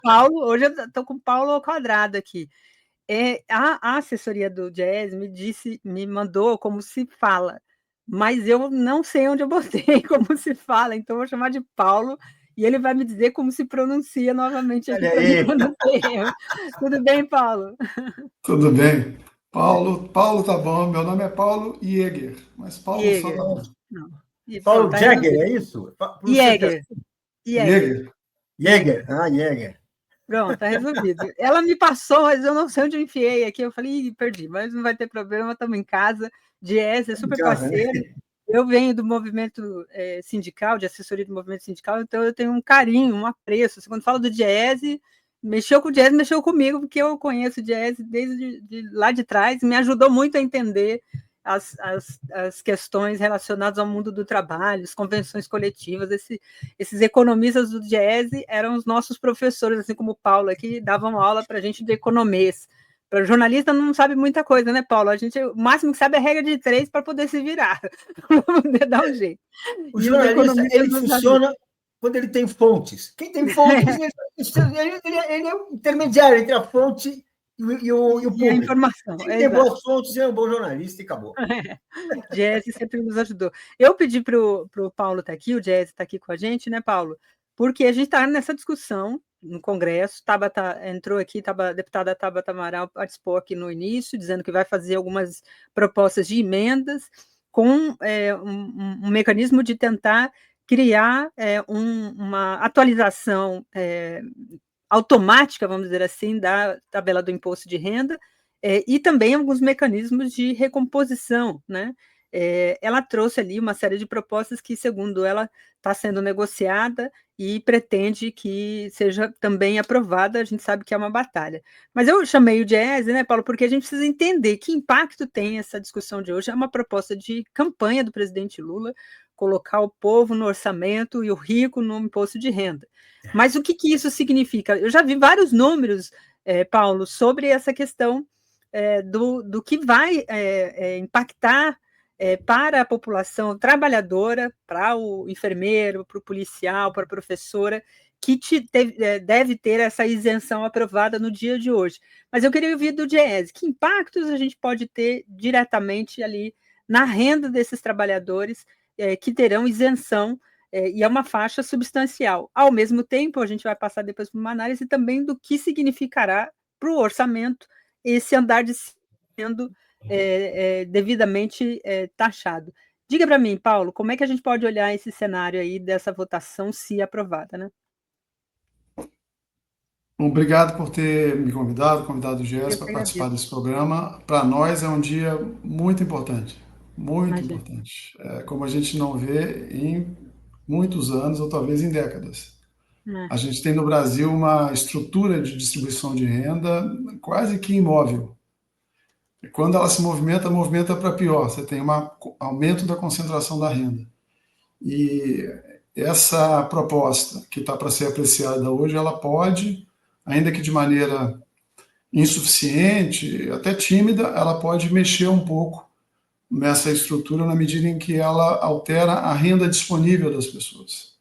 Paulo, hoje eu estou com o Paulo ao quadrado aqui. A assessoria do Jazz me mandou como se fala, mas eu não sei onde eu botei como se fala, então eu vou chamar de Paulo e ele vai me dizer como se pronuncia novamente aqui para mim quando tem erro. Tudo bem, Paulo? Tudo bem. Paulo tá bom. Meu nome é Paulo Jäger, mas Paulo só tá Jäger. bom. Não. E pronto, Paulo tá Jäger, resolvido. é isso? Jäger. Jäger. Jäger. Jäger. Ah, Jäger. Pronto, tá resolvido. Ela me passou, mas eu não sei onde eu enfiei aqui. Eu falei, Ih, perdi, mas não vai ter problema, estamos em casa. Jazz é super parceiro. Eu venho do movimento sindical, de assessoria do movimento sindical, então eu tenho um carinho, um apreço. Quando falo do Jazz, mexeu com o Jazz, mexeu comigo, porque eu conheço o Jazz desde lá de trás, me ajudou muito a entender as questões relacionadas ao mundo do trabalho, as convenções coletivas. Esses economistas do Jazz eram os nossos professores, assim como o Paulo aqui, davam aula para a gente de economês. Para jornalista não sabe muita coisa, né, Paulo? O máximo que sabe é a regra de 3 para poder se virar, para poder dar um jeito. O jornalista, ele funciona quando ele tem fontes. Quem tem fontes, ele é o intermediário entre a fonte e o público. A informação. Quem tem boas fontes é um bom jornalista e acabou. Jazz sempre nos ajudou. Eu pedi para o Paulo estar aqui, o Jazz está aqui com a gente, né, Paulo? Porque a gente está nessa discussão no Congresso, entrou aqui, a deputada Tabata Amaral participou aqui no início, dizendo que vai fazer algumas propostas de emendas com um mecanismo de tentar criar uma atualização automática, vamos dizer assim, da tabela do imposto de renda, e também alguns mecanismos de recomposição, né? Ela trouxe ali uma série de propostas que, segundo ela, está sendo negociada e pretende que seja também aprovada. A gente sabe que é uma batalha. Mas eu chamei o Diese, né, Paulo, porque a gente precisa entender que impacto tem essa discussão de hoje. É uma proposta de campanha do presidente Lula, colocar o povo no orçamento e o rico no imposto de renda. Mas o que isso significa? Eu já vi vários números, Paulo, sobre essa questão do que vai impactar para a população trabalhadora, para o enfermeiro, para o policial, para a professora, que deve ter essa isenção aprovada no dia de hoje. Mas eu queria ouvir do Diese, que impactos a gente pode ter diretamente ali na renda desses trabalhadores que terão isenção, e é uma faixa substancial. Ao mesmo tempo, a gente vai passar depois por uma análise também do que significará para o orçamento esse andar de sendo devidamente taxado. Diga para mim, Paulo, como é que a gente pode olhar esse cenário aí dessa votação, se aprovada, né? Obrigado por ter me convidado o Gés para participar desse programa. Para nós é um dia muito importante, muito importante. Como a gente não vê em muitos anos, ou talvez em décadas. A gente tem no Brasil uma estrutura de distribuição de renda quase que imóvel. E quando ela se movimenta para pior. Você tem um aumento da concentração da renda. E essa proposta que está para ser apreciada hoje, ela pode, ainda que de maneira insuficiente, até tímida, ela pode mexer um pouco nessa estrutura na medida em que ela altera a renda disponível das pessoas.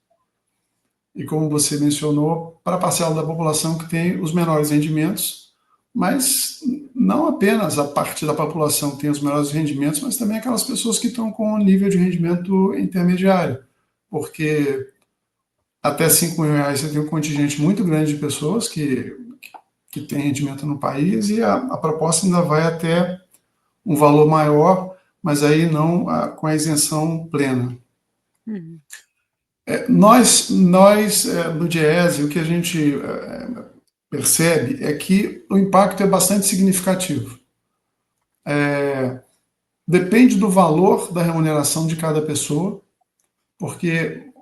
E como você mencionou, para a parcela da população que tem os menores rendimentos, mas não apenas a parte da população que tem os menores rendimentos, mas também aquelas pessoas que estão com um nível de rendimento intermediário, porque até R$5.000 você tem um contingente muito grande de pessoas que tem rendimento no país, e a proposta ainda vai até um valor maior, mas aí não com a isenção plena. Nós no Diese, o que a gente percebe é que o impacto é bastante significativo. Depende do valor da remuneração de cada pessoa, porque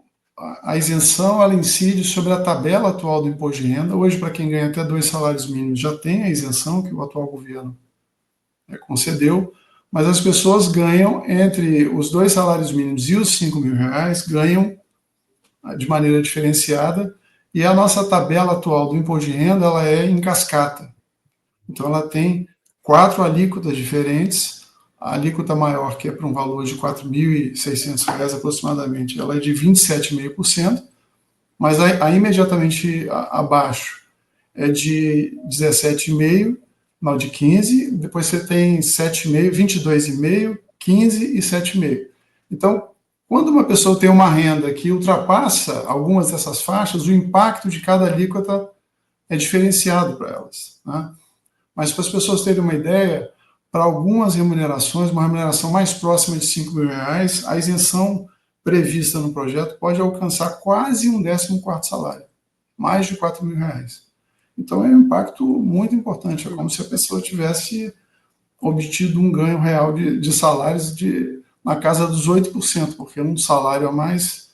a isenção ela incide sobre a tabela atual do imposto de renda. Hoje, para quem ganha até 2 salários mínimos, já tem a isenção que o atual governo concedeu, mas as pessoas ganham entre os 2 salários mínimos e os R$5.000, ganham de maneira diferenciada, e a nossa tabela atual do imposto de renda ela é em cascata. Então, ela tem 4 alíquotas diferentes. A alíquota maior, que é para um valor de R$4.600 aproximadamente, ela é de 27,5%, mas a imediatamente abaixo é de 17,5, não, de 15, depois você tem 7,5, 22,5, 15 e 7,5. Então, quando uma pessoa tem uma renda que ultrapassa algumas dessas faixas, o impacto de cada alíquota é diferenciado para elas, né? Mas para as pessoas terem uma ideia, para algumas remunerações, uma remuneração mais próxima de R$5.000, a isenção prevista no projeto pode alcançar quase um 14º salário, mais de R$4.000. Então é um impacto muito importante, é como se a pessoa tivesse obtido um ganho real de salários na casa dos 8%, porque um salário a mais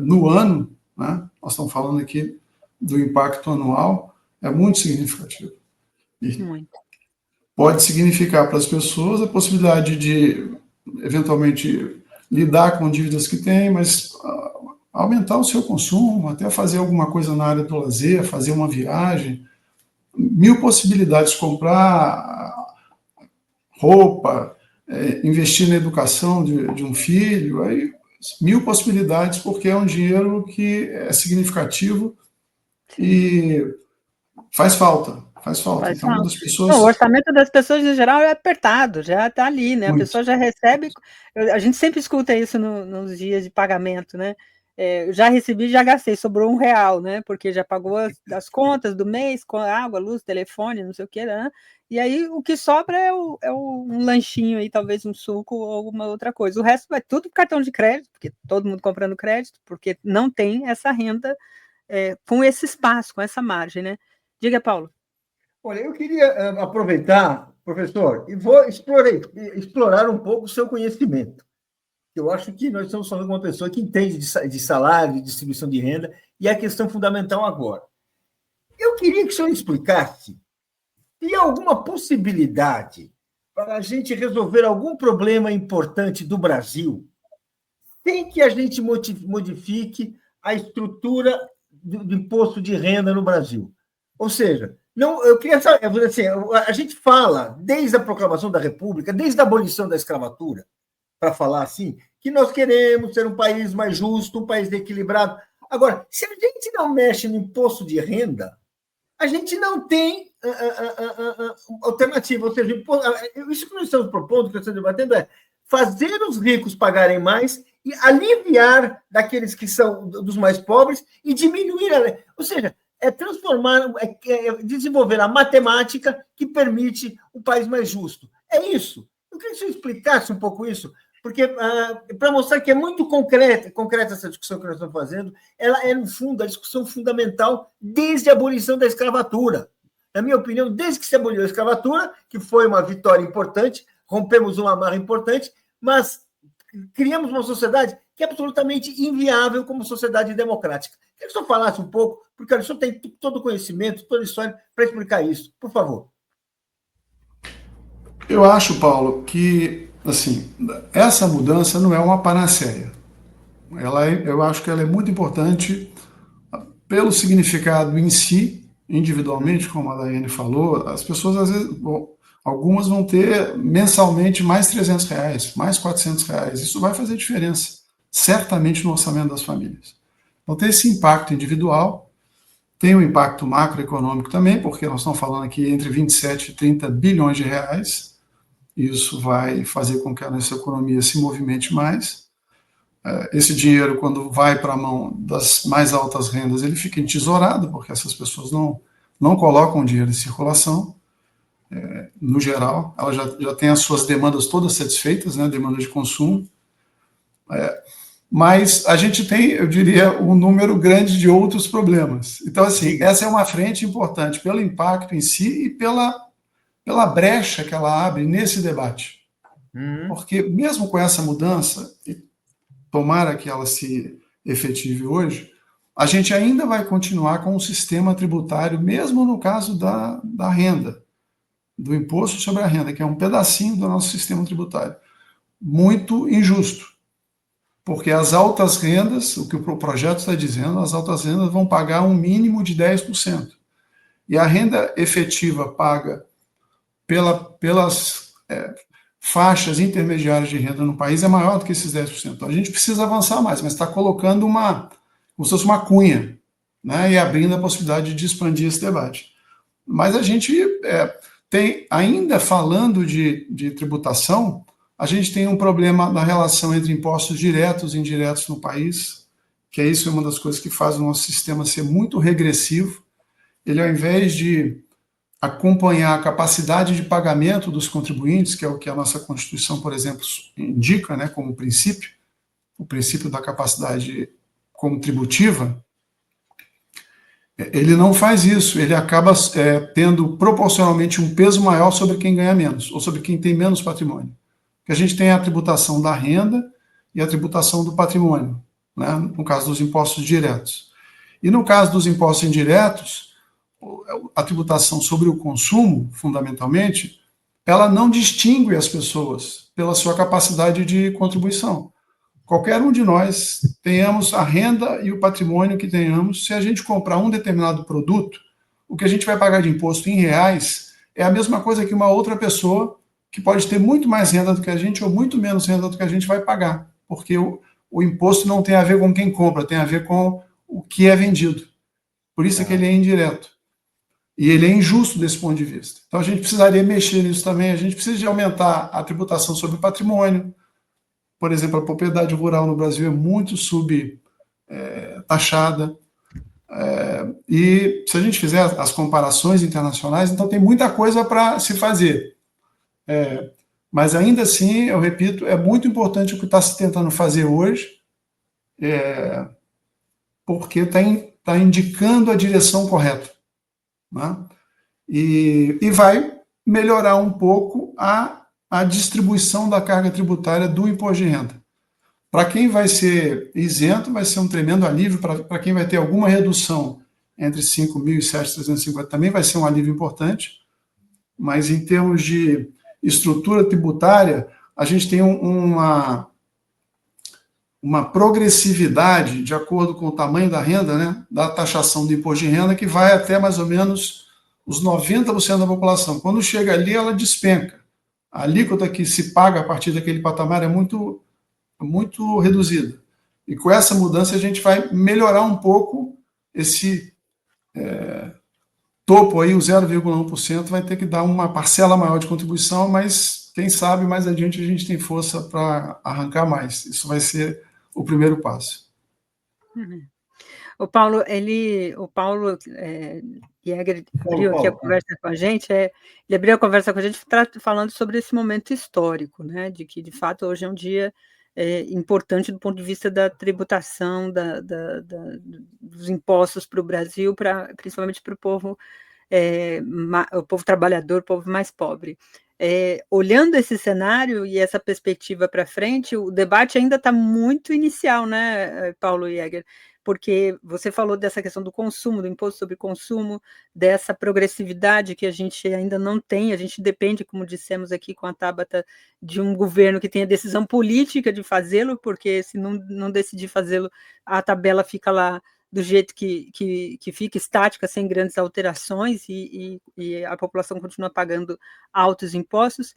no ano, né, nós estamos falando aqui do impacto anual, é muito significativo. E pode significar para as pessoas a possibilidade de, eventualmente, lidar com dívidas que têm, mas aumentar o seu consumo, até fazer alguma coisa na área do lazer, fazer uma viagem, 1000 possibilidades, comprar roupa, investir na educação de um filho, aí 1000 possibilidades, porque é um dinheiro que é significativo e faz falta. Então, falta. as pessoas... Não, o orçamento das pessoas, em geral, é apertado, já está ali, né? Muito. A pessoa já recebe... A gente sempre escuta isso nos dias de pagamento, né? Eu já recebi, já gastei, sobrou R$1, né? Porque já pagou as contas do mês, com água, luz, telefone, não sei o que, né? E aí o que sobra é um lanchinho aí, talvez um suco ou alguma outra coisa. O resto vai tudo para cartão de crédito, porque todo mundo comprando crédito, porque não tem essa renda com esse espaço, com essa margem, né? Diga, Paulo. Olha, eu queria aproveitar, professor, e vou explorar um pouco o seu conhecimento. Eu acho que nós estamos falando com uma pessoa que entende de salário, de distribuição de renda, e é a questão fundamental agora. Eu queria que o senhor explicasse se há alguma possibilidade para a gente resolver algum problema importante do Brasil sem que a gente modifique a estrutura do imposto de renda no Brasil. Ou seja, não, eu queria saber, assim, a gente fala, desde a proclamação da República, desde a abolição da escravatura, para falar assim, que nós queremos ser um país mais justo, um país equilibrado. Agora, se a gente não mexe no imposto de renda, a gente não tem alternativa. Ou seja, isso que nós estamos propondo, que nós estamos debatendo, é fazer os ricos pagarem mais e aliviar daqueles que são dos mais pobres e diminuir a... Ou seja, transformar, desenvolver a matemática que permite um país mais justo. É isso. Eu queria que você explicasse um pouco isso, porque para mostrar que é muito concreta essa discussão que nós estamos fazendo, ela é, no fundo, a discussão fundamental desde a abolição da escravatura. Na minha opinião, desde que se aboliu a escravatura, que foi uma vitória importante, rompemos uma amarra importante, mas criamos uma sociedade que é absolutamente inviável como sociedade democrática. Queria que o senhor falasse um pouco, porque o senhor tem todo o conhecimento, toda a história para explicar isso. Por favor. Eu acho, Paulo, que assim, essa mudança não é uma panaceia. Eu acho que ela é muito importante pelo significado em si, individualmente, como a Daiane falou. As pessoas, às vezes, algumas vão ter mensalmente mais R$300, mais R$400. Isso vai fazer diferença, certamente, no orçamento das famílias. Então, tem esse impacto individual, tem um impacto macroeconômico também, porque nós estamos falando aqui entre 27 e 30 bilhões de reais. Isso vai fazer com que a nossa economia se movimente mais. Esse dinheiro, quando vai para a mão das mais altas rendas, ele fica entesourado, porque essas pessoas não colocam dinheiro em circulação. No geral, ela já tem as suas demandas todas satisfeitas, né, demanda de consumo. Mas a gente tem, eu diria, um número grande de outros problemas. Então, assim, essa é uma frente importante pelo impacto em si e pela brecha que ela abre nesse debate. Porque mesmo com essa mudança, e tomara que ela se efetive hoje, a gente ainda vai continuar com um sistema tributário, mesmo no caso da renda, do imposto sobre a renda, que é um pedacinho do nosso sistema tributário, muito injusto. Porque as altas rendas, o que o projeto está dizendo, as altas rendas vão pagar um mínimo de 10%. E a renda efetiva paga pelas faixas intermediárias de renda no país é maior do que esses 10%. Então, a gente precisa avançar mais, mas está colocando como se fosse uma cunha. né, e abrindo a possibilidade de expandir esse debate. Mas a gente tem, ainda falando de tributação, a gente tem um problema na relação entre impostos diretos e indiretos no país, que isso é uma das coisas que faz o nosso sistema ser muito regressivo. Ele, ao invés de acompanhar a capacidade de pagamento dos contribuintes, que é o que a nossa Constituição, por exemplo, indica, né, como princípio, o princípio da capacidade contributiva, ele não faz isso, ele acaba tendo proporcionalmente um peso maior sobre quem ganha menos, ou sobre quem tem menos patrimônio. Porque a gente tem a tributação da renda e a tributação do patrimônio, né, no caso dos impostos diretos. E no caso dos impostos indiretos, a tributação sobre o consumo, fundamentalmente, ela não distingue as pessoas pela sua capacidade de contribuição. Qualquer um de nós, tenhamos a renda e o patrimônio que tenhamos, se a gente comprar um determinado produto, o que a gente vai pagar de imposto em reais é a mesma coisa que uma outra pessoa que pode ter muito mais renda do que a gente ou muito menos renda do que a gente vai pagar, porque o imposto não tem a ver com quem compra, tem a ver com o que é vendido. Por isso é que ele é indireto. E ele é injusto desse ponto de vista. Então, a gente precisaria mexer nisso também. A gente precisa de aumentar a tributação sobre o patrimônio. Por exemplo, a propriedade rural no Brasil é muito subtaxada. E se a gente fizer as comparações internacionais, então tem muita coisa para se fazer. Mas ainda assim, eu repito, é muito importante o que está se tentando fazer hoje, porque está indicando a direção correta. Né? E vai melhorar um pouco a distribuição da carga tributária do imposto de renda. Para quem vai ser isento, vai ser um tremendo alívio. Para quem vai ter alguma redução entre 5.000 e 7.350 também vai ser um alívio importante. Mas em termos de estrutura tributária, a gente tem uma progressividade de acordo com o tamanho da renda, né, da taxação do imposto de renda, que vai até mais ou menos os 90% da população. Quando chega ali, ela despenca. A alíquota que se paga a partir daquele patamar é muito reduzida. E com essa mudança, a gente vai melhorar um pouco esse topo aí, o 0,1%, vai ter que dar uma parcela maior de contribuição, mas quem sabe mais adiante a gente tem força para arrancar mais. Isso vai ser o primeiro passo. O Paulo Jäger abriu aqui a conversa com a gente, ele abriu a conversa com a gente falando sobre esse momento histórico, né, de que, de fato, hoje é um dia importante do ponto de vista da tributação, dos impostos para o Brasil, principalmente para o povo trabalhador, o povo mais pobre. Olhando esse cenário e essa perspectiva para frente, o debate ainda está muito inicial, né, Paulo Jäger? Porque você falou dessa questão do consumo, do imposto sobre consumo, dessa progressividade que a gente ainda não tem, a gente depende, como dissemos aqui com a Tabata, de um governo que tenha decisão política de fazê-lo, porque se não decidir fazê-lo, a tabela fica lá do jeito que fica estática, sem grandes alterações, e a população continua pagando altos impostos.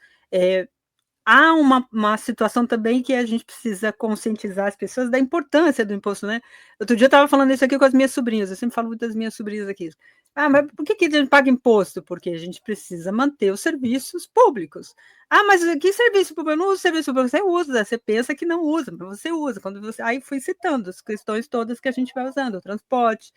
Há uma situação também que a gente precisa conscientizar as pessoas da importância do imposto, né? Outro dia eu estava falando isso aqui com as minhas sobrinhas, eu sempre falo muito das minhas sobrinhas aqui. Mas por que a gente paga imposto? Porque a gente precisa manter os serviços públicos. Mas que serviço público? Eu não uso serviço público. Você usa, você pensa que não usa, mas você usa. Aí fui citando as questões todas que a gente vai usando, o transporte,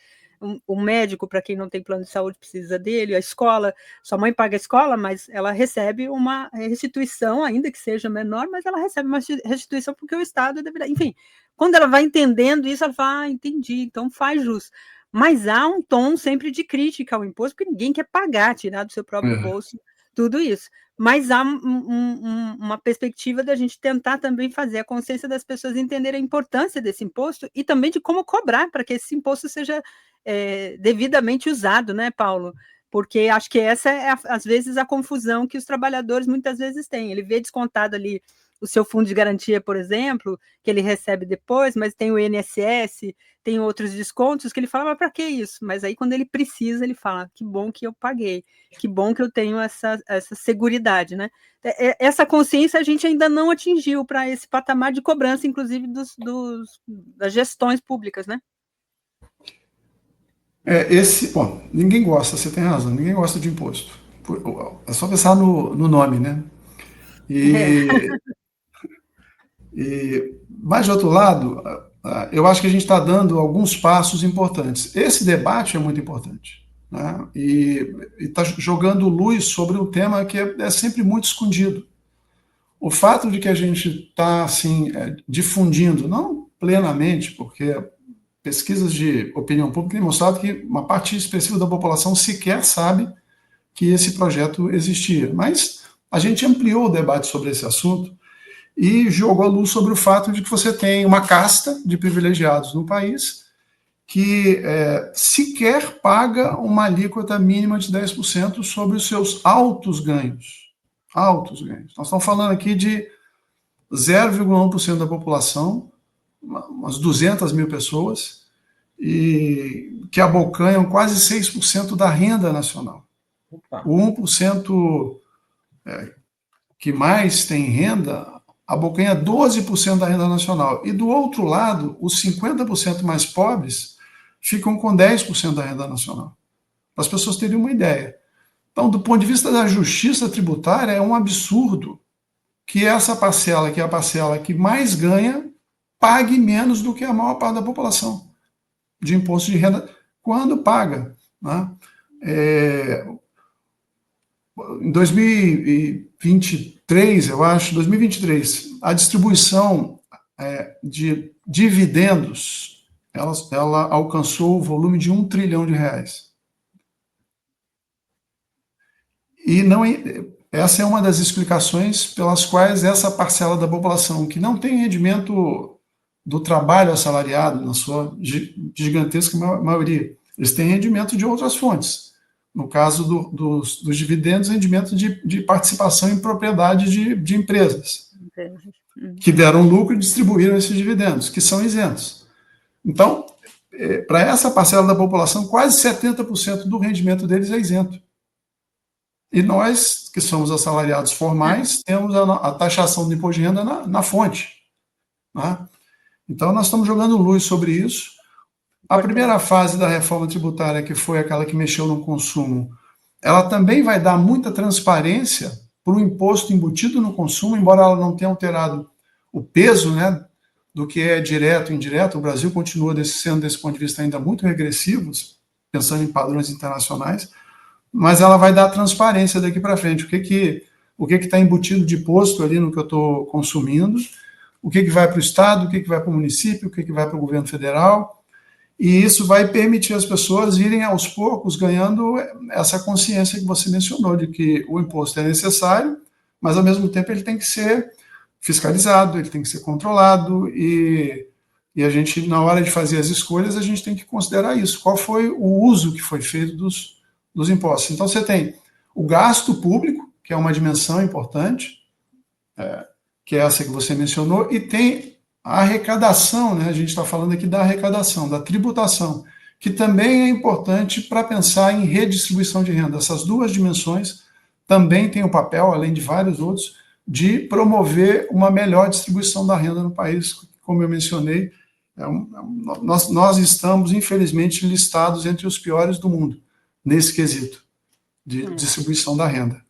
o médico, para quem não tem plano de saúde, precisa dele, a escola, sua mãe paga a escola, mas ela recebe uma restituição, ainda que seja menor, mas ela recebe uma restituição porque o Estado deverá. Enfim, quando ela vai entendendo isso, ela fala, entendi, então faz jus. Mas há um tom sempre de crítica ao imposto, porque ninguém quer pagar, tirar do seu próprio bolso tudo isso. Mas há uma perspectiva da gente tentar também fazer a consciência das pessoas entenderem a importância desse imposto e também de como cobrar para que esse imposto seja devidamente usado, né, Paulo? Porque acho que essa é, às vezes, a confusão que os trabalhadores muitas vezes têm. Ele vê descontado ali o seu fundo de garantia, por exemplo, que ele recebe depois, mas tem o INSS, tem outros descontos, que ele fala, mas para que isso? Mas aí, quando ele precisa, ele fala, que bom que eu paguei, que bom que eu tenho essa seguridade, né? Essa consciência a gente ainda não atingiu para esse patamar de cobrança, inclusive, das gestões públicas, né? Bom, ninguém gosta, você tem razão, ninguém gosta de imposto. É só pensar no nome, né? Mas, de outro lado, eu acho que a gente está dando alguns passos importantes. Esse debate é muito importante, né? E está jogando luz sobre um tema que é sempre muito escondido. O fato de que a gente está assim, difundindo, não plenamente, porque pesquisas de opinião pública têm mostrado que uma parte expressiva da população sequer sabe que esse projeto existia. Mas a gente ampliou o debate sobre esse assunto e jogou a luz sobre o fato de que você tem uma casta de privilegiados no país que sequer paga uma alíquota mínima de 10% sobre os seus altos ganhos. Altos ganhos. Nós estamos falando aqui de 0,1% da população, umas 200 mil pessoas, e que abocanham quase 6% da renda nacional. Opa. O 1% que mais tem renda abocanha 12% da renda nacional. E do outro lado, os 50% mais pobres ficam com 10% da renda nacional. Para as pessoas terem uma ideia. Então, do ponto de vista da justiça tributária, é um absurdo que essa parcela, que é a parcela que mais ganha, pague menos do que a maior parte da população de imposto de renda, quando paga. Né? Em 2023, eu acho, 2023, a distribuição de dividendos, ela alcançou o volume de R$1 trilhão. E não, essa é uma das explicações pelas quais essa parcela da população que não tem rendimento do trabalho assalariado, na sua gigantesca maioria, eles têm rendimento de outras fontes. No caso dos dividendos, rendimento de participação em propriedade de empresas, que deram lucro e distribuíram esses dividendos, que são isentos. Então, para essa parcela da população, quase 70% do rendimento deles é isento. E nós, que somos assalariados formais, temos a taxação do imposto de renda na fonte. Né? Então, nós estamos jogando luz sobre isso. A primeira fase da reforma tributária, que foi aquela que mexeu no consumo, ela também vai dar muita transparência para o imposto embutido no consumo, embora ela não tenha alterado o peso, né, do que é direto e indireto. O Brasil continua sendo, desse ponto de vista, ainda muito regressivo, pensando em padrões internacionais, mas ela vai dar transparência daqui para frente. O que está embutido de imposto ali no que eu estou consumindo, o que vai para o Estado, o que vai para o município, o que vai para o governo federal. E isso vai permitir as pessoas irem aos poucos ganhando essa consciência que você mencionou, de que o imposto é necessário, mas ao mesmo tempo ele tem que ser fiscalizado, ele tem que ser controlado, e a gente, na hora de fazer as escolhas, a gente tem que considerar isso. Qual foi o uso que foi feito dos impostos? Então, você tem o gasto público, que é uma dimensão importante, que é essa que você mencionou, e tem a arrecadação, né? A gente está falando aqui da arrecadação, da tributação, que também é importante para pensar em redistribuição de renda. Essas duas dimensões também têm o papel, além de vários outros, de promover uma melhor distribuição da renda no país. Como eu mencionei, nós estamos, infelizmente, listados entre os piores do mundo, nesse quesito de distribuição da renda.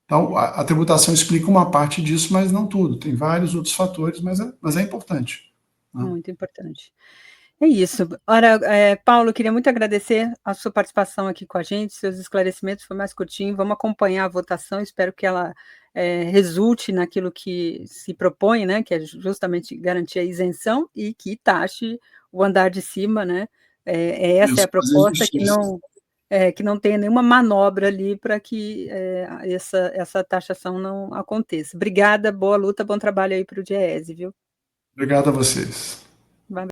Então, a tributação explica uma parte disso, mas não tudo. Tem vários outros fatores, mas é importante. Né? Muito importante. É isso. Ora, Paulo, queria muito agradecer a sua participação aqui com a gente, seus esclarecimentos, foi mais curtinho. Vamos acompanhar a votação, espero que ela resulte naquilo que se propõe, né, que é justamente garantir a isenção e que taxe o andar de cima, né? Essa Isso, é a proposta, que não tenha nenhuma manobra ali para que essa taxação não aconteça. Obrigada, boa luta, bom trabalho aí para o DIEESE, viu? Obrigado a vocês.